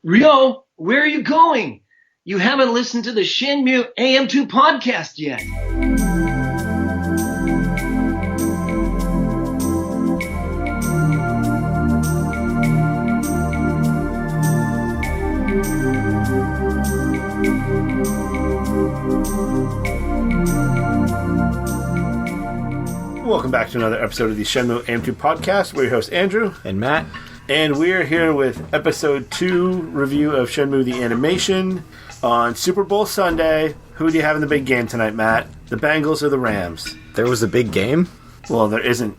Rio, where are you going? You haven't listened to the Shenmue AM2 podcast yet. Welcome back to another episode of the Shenmue AM2 podcast. We're your host, Andrew. And Matt. And we're here with episode 2 review of Shenmue the Animation on Super Bowl Sunday. Who do you have in the big game tonight, Matt? The Bengals or the Rams? There was a big game? Well, there isn't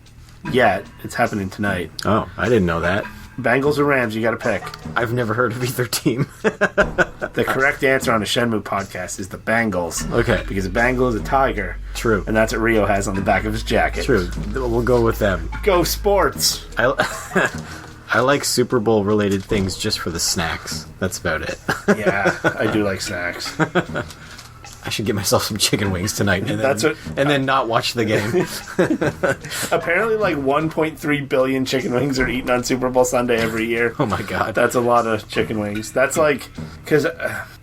yet. It's happening tonight. Oh, I didn't know that. Bengals or Rams, you gotta pick. I've never heard of either team. The correct answer on a Shenmue podcast is the Bengals. Okay. Because a Bengal is a tiger. True. And that's what Rio has on the back of his jacket. True. We'll go with them. Go sports! I like Super Bowl related things just for the snacks. That's about it. Yeah, I do like snacks. I should get myself some chicken wings tonight and then not watch the game. Apparently like 1.3 billion chicken wings are eaten on Super Bowl Sunday every year. Oh my god. That's a lot of chicken wings. That's like, because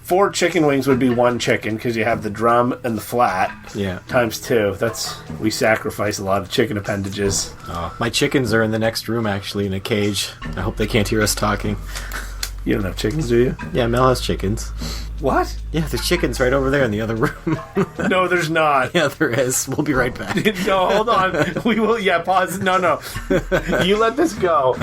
4 chicken wings would be 1 chicken, because you have the drum and the flat. Yeah. Times 2. We sacrifice a lot of chicken appendages. Oh, my chickens are in the next room actually in a cage. I hope they can't hear us talking. You don't have chickens, do you? Yeah, Mel has chickens. What? Yeah, there's chickens right over there in the other room. No, there's not. Yeah, there is. We'll be right back. No, hold on. We will. Yeah, pause. No. You let this go.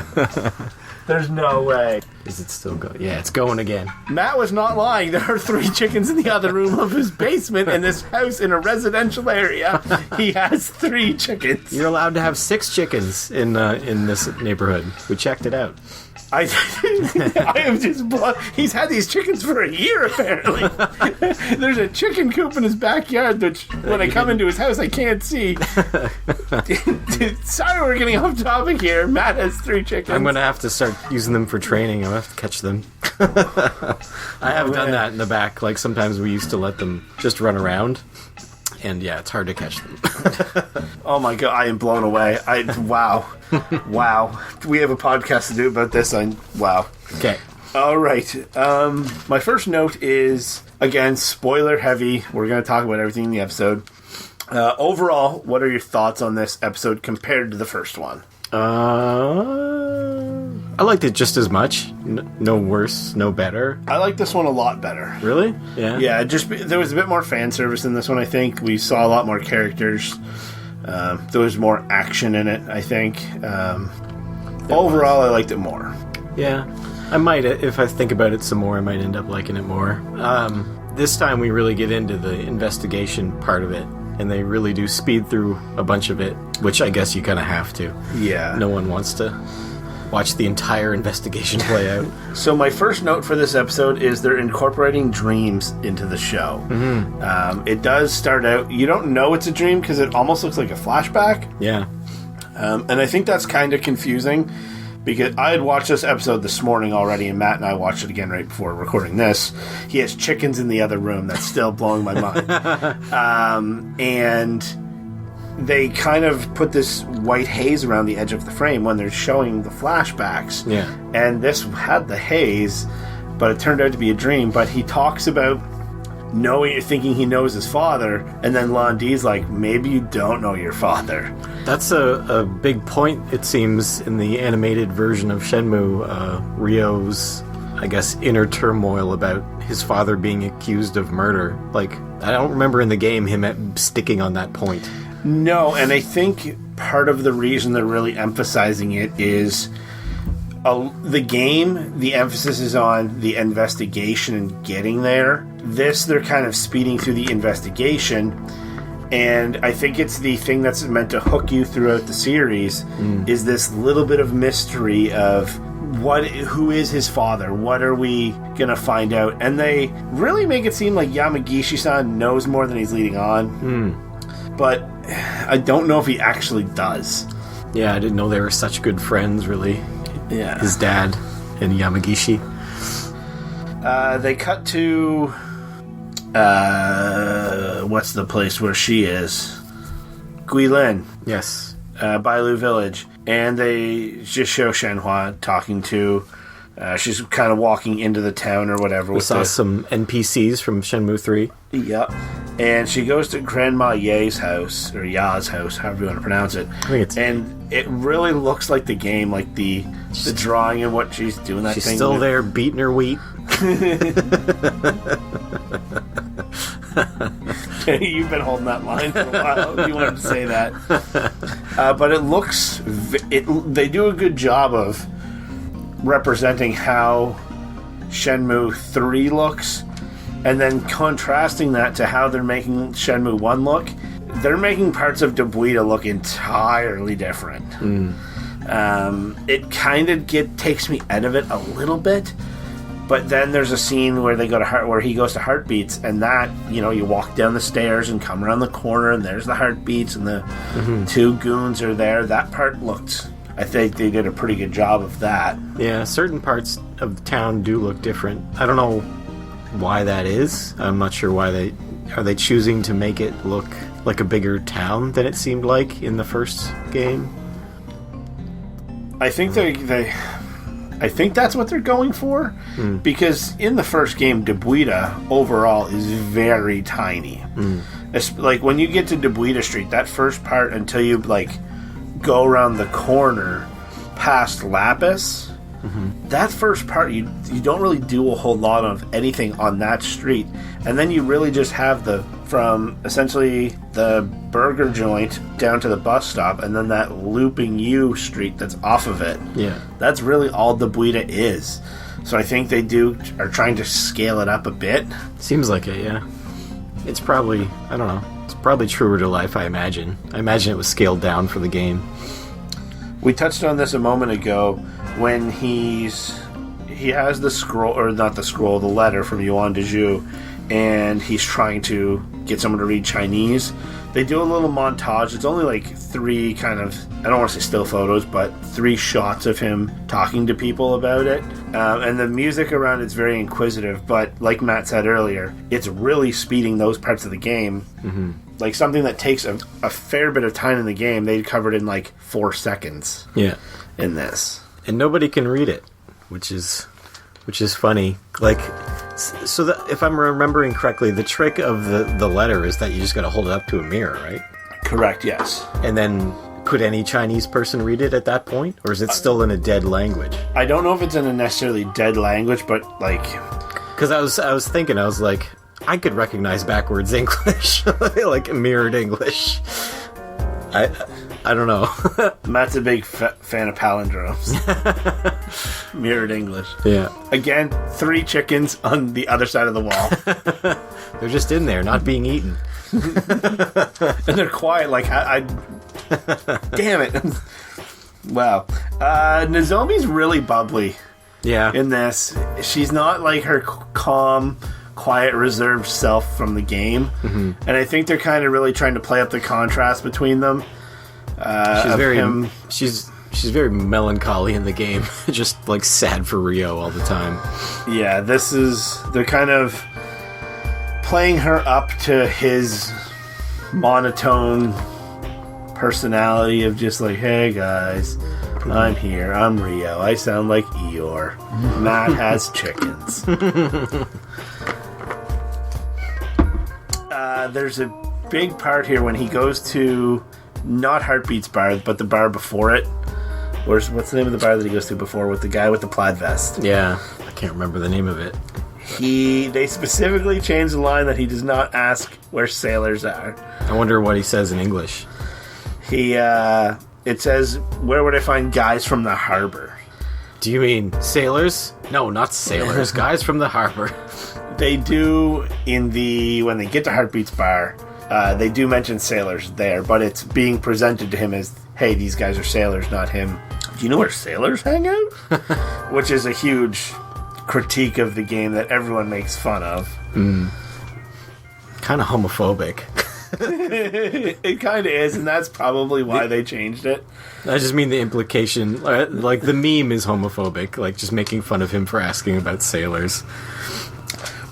There's no way. Is it still going? Yeah, it's going again. Matt was not lying. There are 3 chickens in the other room of his basement in this house in a residential area. He has 3 chickens. You're allowed to have 6 chickens in this neighborhood. We checked it out. I am just he's had these chickens for a year, apparently. There's a chicken coop in his backyard that when I come into his house, I can't see. Sorry, we're getting off topic here. Matt has 3 chickens. I'm going to have to start using them for training. I'll have to catch them. I have done that in the back. Like, sometimes we used to let them just run around. And yeah, it's hard to catch them. Oh my god, I am blown away. Wow. We have a podcast to do about this. Wow. Okay. All right. My first note is, again, spoiler heavy. We're going to talk about everything in the episode. Overall, what are your thoughts on this episode compared to the first one? I liked it just as much. No worse, no better. I like this one a lot better. Really? Yeah. Yeah, there was a bit more fan service in this one, I think. We saw a lot more characters. There was more action in it, I think. Overall, I liked it more. Yeah. I might, if I think about it some more, I might end up liking it more. This time we really get into the investigation part of it. And they really do speed through a bunch of it, which I guess you kind of have to. Yeah. No one wants to watch the entire investigation play out. So my first note for this episode is they're incorporating dreams into the show. Mm-hmm. It does start out, you don't know it's a dream because it almost looks like a flashback. Yeah. And I think that's kind of confusing because I had watched this episode this morning already, and Matt and I watched it again right before recording this. He has chickens in the other room. That's still blowing my mind. And they kind of put this white haze around the edge of the frame when they're showing the flashbacks. Yeah. And this had the haze, but it turned out to be a dream. But he talks about thinking he knows his father, and then Londi's like, maybe you don't know your father. That's a big point, it seems, in the animated version of Shenmue. Ryo's, I guess, inner turmoil about his father being accused of murder. Like, I don't remember in the game him sticking on that point. No, and I think part of the reason they're really emphasizing it is the game, the emphasis is on the investigation and getting there. This, they're kind of speeding through the investigation, and I think it's the thing that's meant to hook you throughout the series, is this little bit of mystery of who is his father? What are we going to find out? And they really make it seem like Yamagishi-san knows more than he's leading on. But I don't know if he actually does. Yeah, I didn't know they were such good friends, really. Yeah. His dad and Yamagishi. They cut to... what's the place where she is? Guilin. Yes. Bailu Village. And they just show Shenhua talking to She's kind of walking into the town or whatever. We saw some NPCs from Shenmue 3. Yep. And she goes to Grandma Ye's house, or Ya's house, however you want to pronounce it. And it really looks like the game, like the drawing and what she's doing that she's thing. She's still there beating her wheat. You've been holding that line for a while. You wanted to say that. But it looks... they do a good job of representing how Shenmue 3 looks, and then contrasting that to how they're making Shenmue 1 look. They're making parts of Daybreak look entirely different. It kind of takes me out of it a little bit, but then there's a scene where they go to where he goes to Heartbeats, and that, you know, you walk down the stairs and come around the corner, and there's the Heartbeats, and the two goons are there. That part looked... I think they did a pretty good job of that. Yeah, certain parts of the town do look different. I don't know why that is. I'm not sure why they... Are they choosing to make it look like a bigger town than it seemed like in the first game? I think I think that's what they're going for. Because in the first game, Daybreak overall is very tiny. It's like when you get to Daybreak Street, that first part until you like go around the corner past Lapis, that first part you don't really do a whole lot of anything on that street, and then you really just have from essentially the burger joint down to the bus stop, and then that looping U street that's off of it. Yeah, that's really all Daybreak is. So I think they are trying to scale it up a bit. Seems like it. Yeah, it's probably, I don't know, it's probably truer to life. I imagine it was scaled down for the game. We touched on this a moment ago when he has the scroll, or not the scroll, the letter from Yuan Deju, and he's trying to get someone to read Chinese. They do a little montage. It's only like 3 kind of, I don't want to say still photos, but 3 shots of him talking to people about it. And the music around it's very inquisitive, but like Matt said earlier, it's really speeding those parts of the game. Like something that takes a fair bit of time in the game, they covered in like 4 seconds. Yeah, in this, and nobody can read it, which is funny. Like, so if I'm remembering correctly, the trick of the letter is that you just got to hold it up to a mirror, right? Correct. Yes. And then, could any Chinese person read it at that point, or is it still in a dead language? I don't know if it's in a necessarily dead language, but like, because I was thinking, I was like, I could recognize backwards English, like mirrored English. I don't know. Matt's a big fan of palindromes. Mirrored English. Yeah. Again, 3 chickens on the other side of the wall. They're just in there, not being eaten. And they're quiet, like, I damn it. Wow. Nozomi's really bubbly. Yeah. In this. She's not like her calm, quiet, reserved self from the game. And I think they're kind of really trying to play up the contrast between them. She's very melancholy in the game, just like sad for Ryo all the time. Yeah, they're kind of playing her up to his monotone personality of just like, hey guys, I'm here, I'm Ryo, I sound like Eeyore. Matt has chickens. There's a big part here when he goes to not Heartbeat's bar, but the bar before it. What's the name of the bar that he goes to before with the guy with the plaid vest? Yeah, I can't remember the name of it. They specifically changed the line that he does not ask where sailors are. I wonder what he says in English. It says, where would I find guys from the harbor? Do you mean sailors? No, not sailors. Guys from the harbor. They do when they get to Heartbeat's bar, they do mention sailors there, but it's being presented to him as, hey, these guys are sailors, not him. Do you know where sailors hang out? Which is a huge critique of the game that everyone makes fun of. Kind of homophobic. It kind of is, and that's probably why they changed it. I just mean the implication, like the meme is homophobic, like just making fun of him for asking about sailors.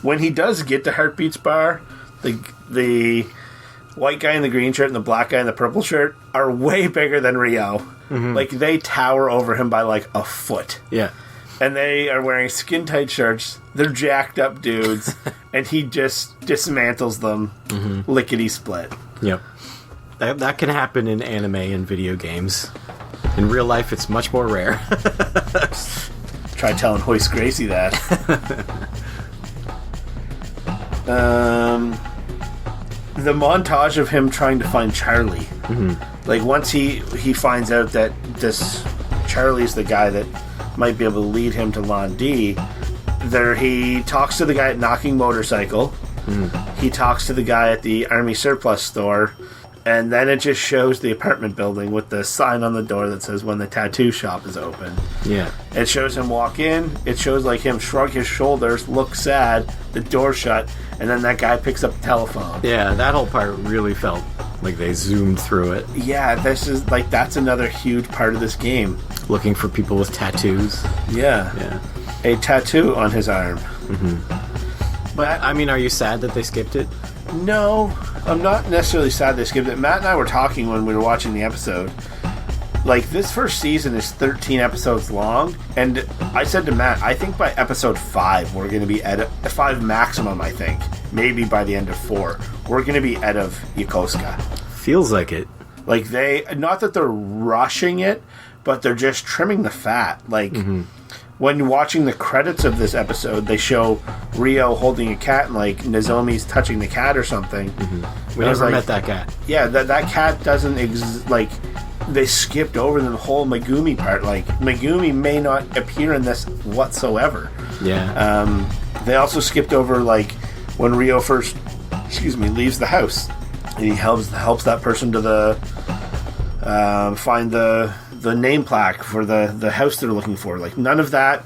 When he does get to Heartbeat's bar, the white guy in the green shirt and the black guy in the purple shirt are way bigger than Ryo. Like, they tower over him by like a foot. Yeah. And they are wearing skin-tight shirts. They're jacked up dudes. And he just dismantles them lickety-split. Yep. That can happen in anime and video games. In real life, it's much more rare. Try telling Hoist Gracie that. The montage of him trying to find Charlie. Like, once he finds out that this Charlie's the guy that might be able to lead him to Lan Di, there he talks to the guy at Knocking Motorcycle. He talks to the guy at the Army Surplus store. And then it just shows the apartment building with the sign on the door that says when the tattoo shop is open. Yeah. It shows him walk in. It shows like him shrug his shoulders, look sad, the door shut, and then that guy picks up the telephone. Yeah, that whole part really felt like they zoomed through it. Yeah, this is like, that's another huge part of this game. Looking for people with tattoos. Yeah. A tattoo on his arm. But I mean, are you sad that they skipped it? No, I'm not necessarily sad they skipped it. Matt and I were talking when we were watching the episode. Like, this first season is 13 episodes long, and I said to Matt, I think by episode 5, we're going to be at 5 maximum, I think. Maybe by the end of 4. We're going to be out of Yokosuka. Feels like it. Like, not that they're rushing it, but they're just trimming the fat. Like, when you're watching the credits of this episode, they show Rio holding a cat and, like, Nozomi's touching the cat or something. We never met that cat. Yeah, that cat doesn't they skipped over the whole Megumi part. Like, Megumi may not appear in this whatsoever. Yeah. They also skipped over, like, when Rio first, leaves the house. And he helps that person to find the name plaque for the house they're looking for. Like, none of that,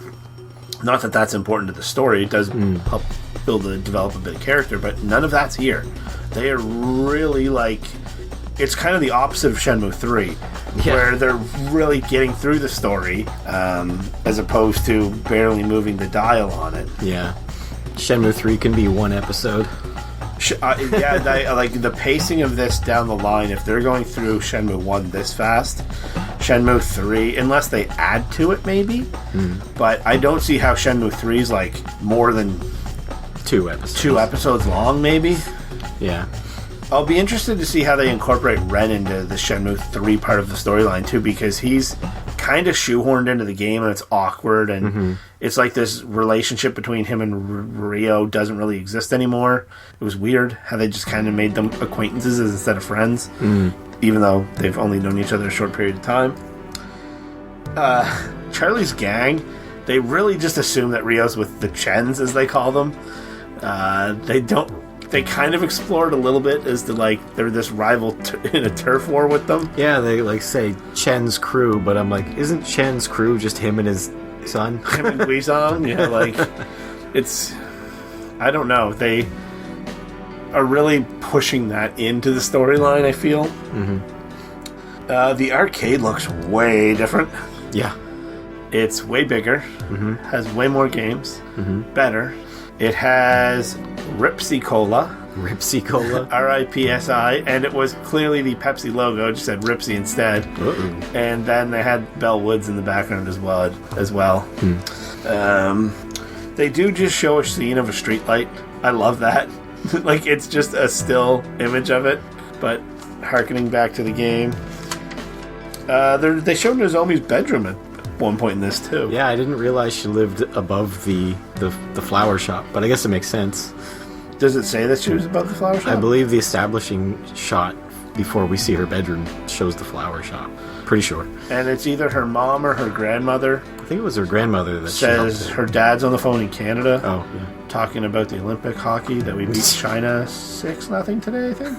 not that that's important to the story, it does help develop a bit of character, but none of that's here. They are really, like, it's kind of the opposite of Shenmue 3, where they're really getting through the story, as opposed to barely moving the dial on it. Yeah. Shenmue 3 can be one episode. Like, the pacing of this down the line, if they're going through Shenmue 1 this fast, Shenmue 3, unless they add to it maybe, but I don't see how Shenmue 3 is like more than 2 episodes long maybe. Yeah. I'll be interested to see how they incorporate Ren into the Shenmue 3 part of the storyline too, because he's kind of shoehorned into the game and it's awkward, and it's like this relationship between him and Rio doesn't really exist anymore. It was weird how they just kind of made them acquaintances instead of friends, even though they've only known each other a short period of time. Charlie's gang, they really just assume that Rio's with the Chens, as they call them. They kind of explored a little bit as to, like, they're this rival in a turf war with them. Yeah, they, like, say Chen's crew, but I'm like, isn't Chen's crew just him and his son? Him and Guizhong? Yeah, like, it's... I don't know. They are really pushing that into the storyline, I feel. The arcade looks way different. Yeah. It's way bigger. Has way more games. Better. It has Ripsy Cola. Ripsy Cola? R-I-P-S-I. And it was clearly the Pepsi logo. It just said Ripsy instead. And then they had Belle Woods in the background as well. They do just show a scene of a streetlight. I love that. Like, it's just a still image of it, but harkening back to the game. They showed Nozomi's bedroom at one point in this too. Yeah, I didn't realize she lived above the flower shop, but I guess it makes sense. Does it say that she was above the flower shop? I believe the establishing shot before we see her bedroom shows the flower shop. Pretty sure. And it's either her mom or her grandmother. I think it was her grandmother that says her dad's on the phone in Canada. Oh, yeah. Talking about the Olympic hockey that we beat China 6-0 today, I think.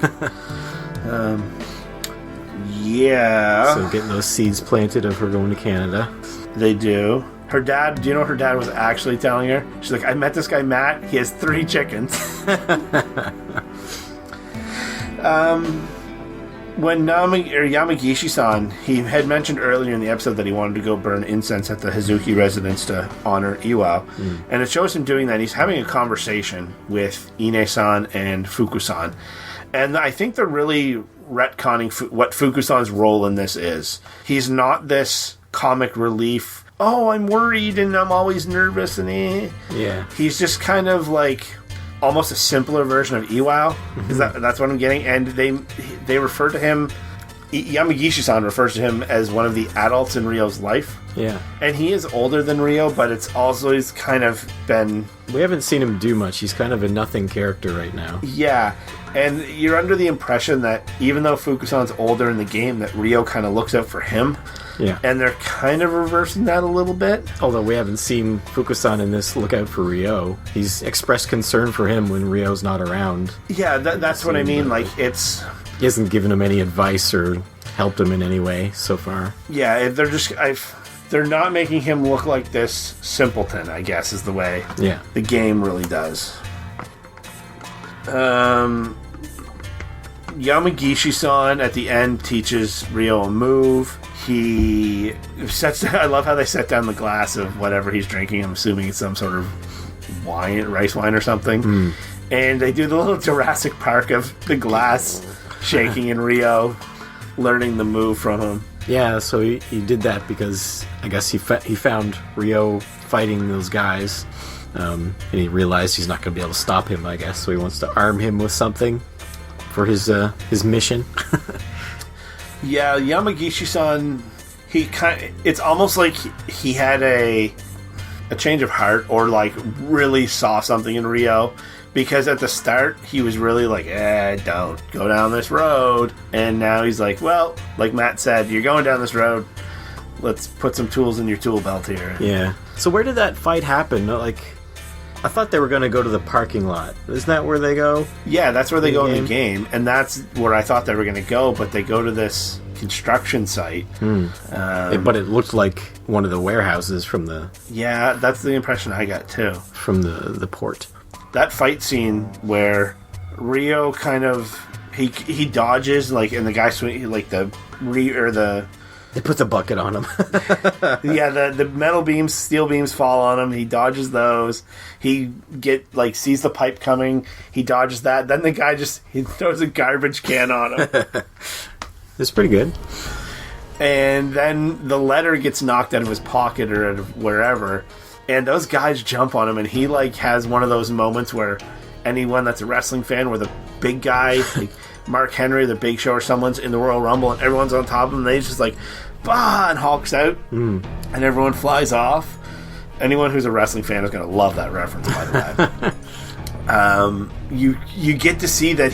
Yeah. So getting those seeds planted of her going to Canada. They do. Her dad, do you know what her dad was actually telling her? She's like, I met this guy Matt, he has 3 chickens. When Yamagishi-san, he had mentioned earlier in the episode that he wanted to go burn incense at the Hazuki residence to honor Iwao. And it shows him doing that. He's having a conversation with Ine-san and Fuku-san. And I think they're really retconning what Fuku-san's role in this is. He's not this comic relief oh, I'm worried and I'm always nervous and Yeah. He's just kind of like almost a simpler version of Iwao. That's what I'm getting. And they refer to him, Yamagishi-san refers to him as one of the adults in Ryo's life. Yeah. And he is older than Ryo, but it's also he's kind of been... We haven't seen him do much. He's kind of a nothing character right now. Yeah. And you're under the impression that even though Fukusan's older in the game, that Ryo kind of looks out for him. Yeah. And they're kind of reversing that a little bit. Although we haven't seen Fukusan in this Look Out for Ryo. He's expressed concern for him when Ryo's not around. Yeah, that's what I mean. Like, it's... He hasn't given him any advice or helped him in any way so far. Yeah, they're not making him look like this simpleton, I guess, is the way the game really does. Yamagishi-san at the end teaches Ryo a move. I love how they set down the glass of whatever he's drinking. I'm assuming it's some sort of rice wine or something. And they do the little Jurassic Park of the glass shaking and Ryo learning the move from him. Yeah, so he did that because I guess he found Ryo fighting those guys, and he realized he's not going to be able to stop him, I guess, so he wants to arm him with something for his mission. Yeah, Yamagishi-san, it's almost like he had a change of heart, or like really saw something in Ryo. Because at the start, he was really like, don't go down this road. And now he's like, well, like Matt said, you're going down this road. Let's put some tools in your tool belt here. Yeah. So where did that fight happen? Like, I thought they were going to go to the parking lot. Isn't that where they go? Yeah, that's where they go in the game. And that's where I thought they were going to go. But they go to this construction site. But it looked like one of the warehouses from the... Yeah, that's the impression I got, too. From the port. That fight scene where Ryo kind of he dodges, like, and the guy they put the bucket on him. Yeah, the metal beams, steel beams fall on him. He dodges those. He sees the pipe coming. He dodges that. Then the guy he throws a garbage can on him. It's pretty good. And then the letter gets knocked out of his pocket or out of wherever. And those guys jump on him, and he has one of those moments where anyone that's a wrestling fan, where the big guy, like Mark Henry, the Big Show, or someone's in the Royal Rumble, and everyone's on top of him, and they just bah, and hulks out, and everyone flies off. Anyone who's a wrestling fan is going to love that reference, by the way. You get to see that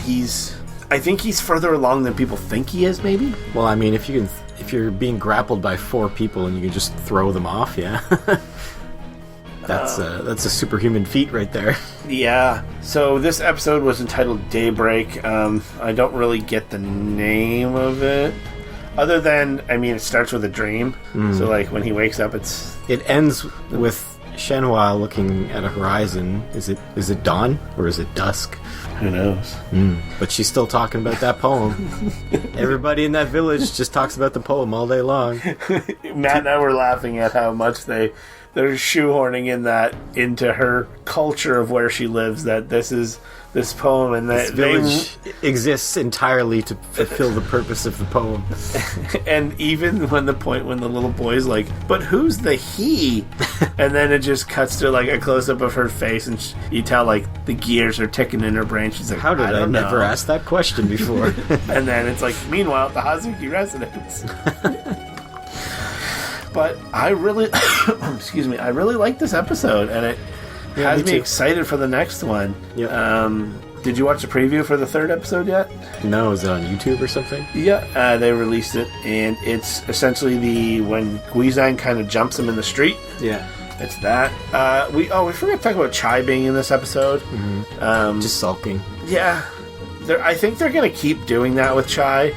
I think he's further along than people think he is, maybe? Well, I mean, if you're being grappled by 4 people and you can just throw them off, yeah. That's a superhuman feat right there. Yeah. So this episode was entitled Daybreak. I don't really get the name of it, other than it starts with a dream. So when he wakes up, it ends with Shenhua looking at a horizon. Is it dawn or is it dusk? Who knows? But she's still talking about that poem. Everybody in that village just talks about the poem all day long. Matt and I were laughing at how much they're shoehorning in that into her culture of where she lives, that this poem and that this village exists entirely to fulfill the purpose of the poem. And even when the little boy's like, but who's the he? And then it just cuts to a close-up of her face, and you tell the gears are ticking in her brain. She's like, how did I never know. ask that question before? And then it's meanwhile at the Hazuki residence. But I really, I really like this episode, and it has me excited for the next one. Yep. Did you watch the preview for the 3rd episode yet? No, is it on YouTube or something? Yeah, they released it, and it's essentially when Guizan kind of jumps him in the street. Yeah. It's that. We forgot to talk about Chai being in this episode. Just sulking. Yeah. I think they're going to keep doing that with Chai.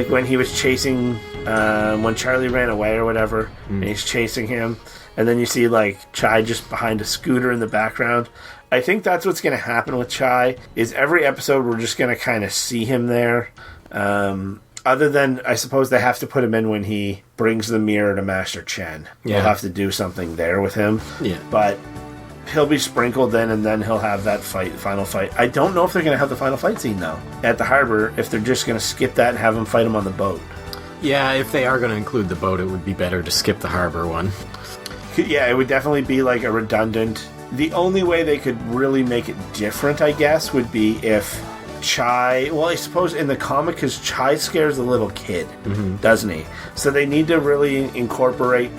When he was chasing... when Charlie ran away or whatever, and he's chasing him, and then you see Chai just behind a scooter in the background. I think that's what's going to happen with Chai, is every episode we're just going to kind of see him there. Other than, I suppose they have to put him in when he brings the mirror to Master Chen. Yeah. They'll have to do something there with him. Yeah. But he'll be sprinkled in, and then he'll have that final fight. I don't know if they're going to have the final fight scene, though, at the harbor, if they're just going to skip that and have him fight him on the boat. Yeah, if they are going to include the boat, it would be better to skip the harbor one. Yeah, it would definitely be like a redundant. The only way they could really make it different, I guess, would be if Chai... Well, I suppose in the comic, because Chai scares the little kid, doesn't he? So they need to really incorporate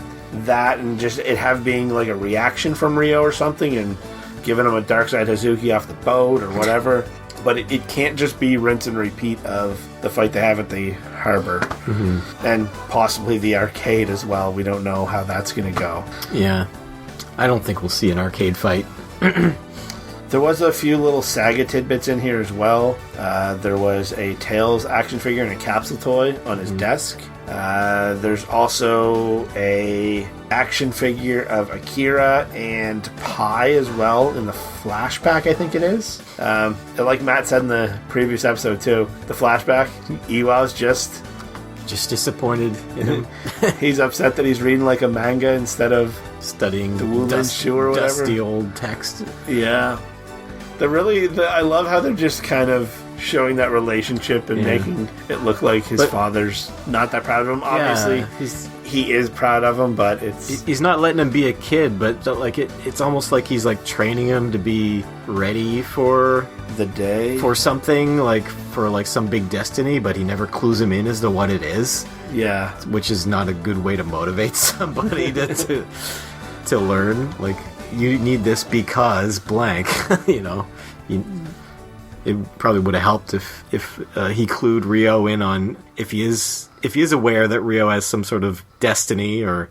that and just it have being like a reaction from Ryo or something and giving him a Dark Side Hazuki off the boat or whatever. But it can't just be rinse and repeat of the fight they have at the harbor. And possibly the arcade as well. We don't know how that's going to go. Yeah. I don't think we'll see an arcade fight. There was a few little Saga tidbits in here as well. There was a Tails action figure and a capsule toy on his desk. There's also a action figure of Akira and Pi as well in the flashback, I think it is. Like Matt said in the previous episode too, the flashback, Iwai's just disappointed in him. He's upset that he's reading like a manga instead of studying the Wu Shu or whatever. Dusty old text. Yeah. I love how they're just kind of showing that relationship and making it look like his father's not that proud of him. Obviously, he is proud of him, but he's not letting him be a kid. But like it's almost like he's like training him to be ready for the day, for something like for like some big destiny. But he never clues him in as to what it is. Yeah, which is not a good way to motivate somebody to learn. Like, you need this because blank. It probably would have helped if he clued Ryo in on if he is aware that Ryo has some sort of destiny or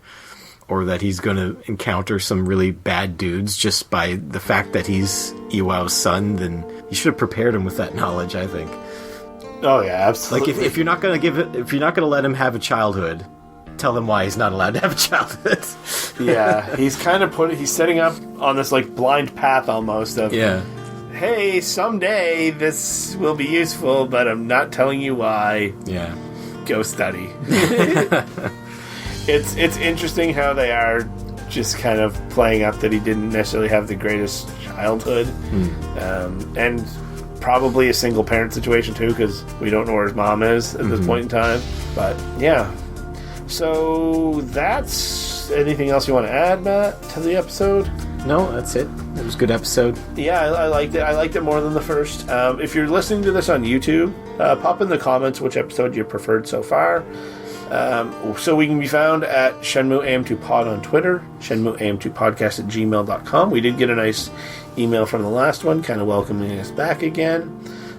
that he's going to encounter some really bad dudes just by the fact that he's Iwao's son. Then you should have prepared him with that knowledge, I think. Oh yeah, absolutely. Like if you're not going to let him have a childhood, tell him why he's not allowed to have a childhood. Yeah, he's kind of he's setting up on this like blind path almost of hey, someday this will be useful, but I'm not telling you why. Yeah. Go study. It's interesting how they are just kind of playing up that he didn't necessarily have the greatest childhood. And probably a single parent situation too, because we don't know where his mom is at this point in time. But yeah. So that's anything else you want to add, Matt, to the episode? No, that's it. It was a good episode. Yeah, I liked it. I liked it more than the first. If you're listening to this on YouTube, pop in the comments which episode you preferred so far. So we can be found at Shenmue AM2 Pod on Twitter, Shenmue AM2 Podcast at gmail.com. We did get a nice email from the last one, kind of welcoming us back again.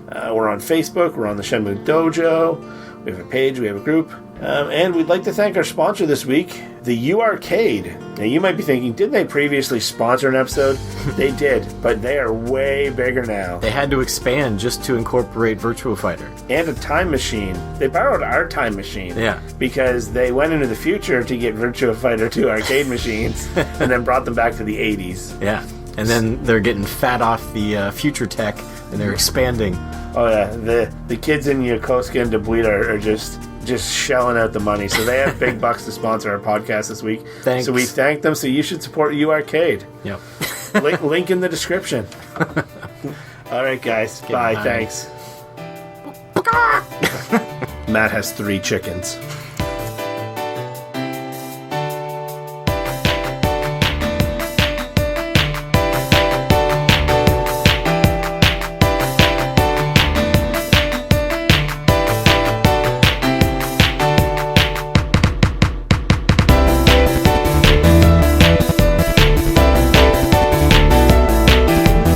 We're on Facebook. We're on the Shenmue Dojo. We have a page. We have a group. And we'd like to thank our sponsor this week, the U Arcade. Now, you might be thinking, didn't they previously sponsor an episode? They did, but they are way bigger now. They had to expand just to incorporate Virtua Fighter. And a time machine. They borrowed our time machine. Yeah. Because they went into the future to get Virtua Fighter 2 arcade machines and then brought them back to the 80s. Yeah. And then they're getting fat off the future tech and they're expanding. Oh, yeah. The kids in Yokosuka and Dobuita are just shelling out the money. So they have big bucks to sponsor our podcast this week. Thanks. So we thank them. So you should support U Arcade. Yep. Link in the description. All right, guys. Bye. Thanks. Matt has 3 chickens.